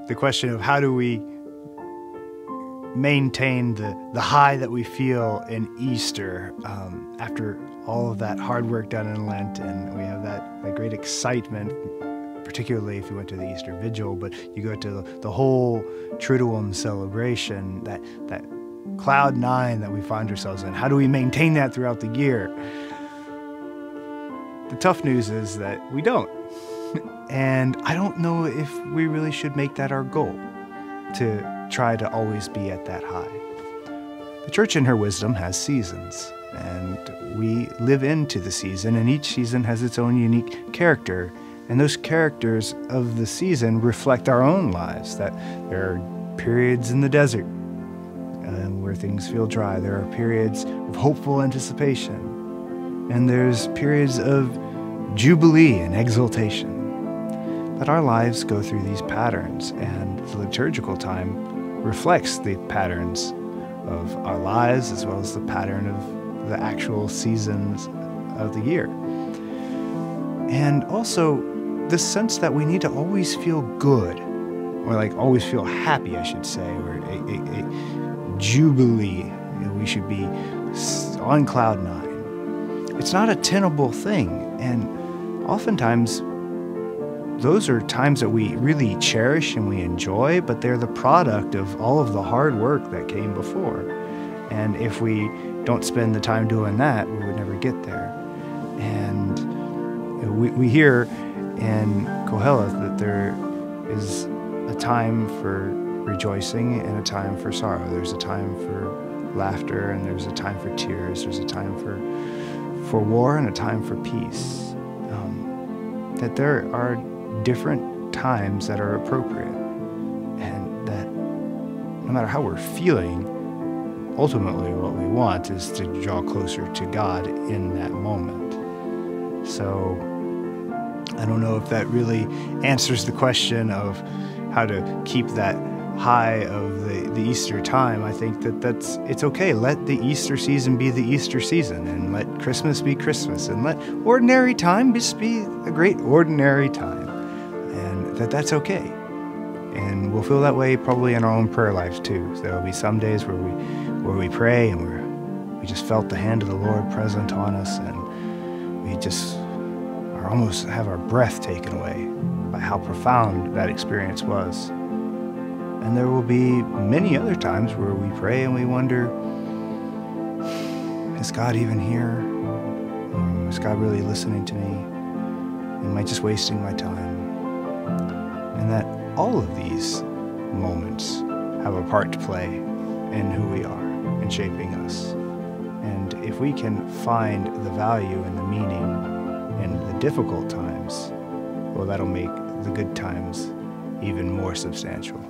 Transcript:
the question of how do we maintain the high that we feel in Easter after all of that hard work done in Lent, and we have that great excitement, particularly if you went to the Easter Vigil, but you go to the whole Triduum celebration, that cloud nine that we find ourselves in. How do we maintain that throughout the year? The tough news is that we don't. And I don't know if we really should make that our goal, to try to always be at that high. The Church in her wisdom has seasons, and we live into the season, and each season has its own unique character. And those characters of the season reflect our own lives, that there are periods in the desert where things feel dry. There are periods of hopeful anticipation, and there's periods of jubilee and exultation. But our lives go through these patterns, and the liturgical time reflects the patterns of our lives as well as the pattern of the actual seasons of the year. And also this sense that we need to always feel good, or always feel happy, I should say, or a jubilee. We should be on cloud nine. It's not a tenable thing, and oftentimes those are times that we really cherish and we enjoy, but they're the product of all of the hard work that came before. And if we don't spend the time doing that, we would never get there. And we hear in Koheleth that there is a time for rejoicing and a time for sorrow. There's a time for laughter and there's a time for tears. There's a time for war and a time for peace. That there are different times that are appropriate, and that no matter how we're feeling, ultimately what we want is to draw closer to God in that moment. So I don't know if that really answers the question of how to keep that high of the Easter time. I think it's okay. Let the Easter season be the Easter season, and let Christmas be Christmas, and let ordinary time just be a great ordinary time, and that's okay. And we'll feel that way probably in our own prayer lives too. So there'll be some days where we pray and we just felt the hand of the Lord present on us, and we just almost have our breath taken away by how profound that experience was. And there will be many other times where we pray and we wonder, is God even here? Is God really listening to me? Am I just wasting my time? And that all of these moments have a part to play in who we are and shaping us. And if we can find the value and the meaning in the difficult times, well, that'll make the good times even more substantial.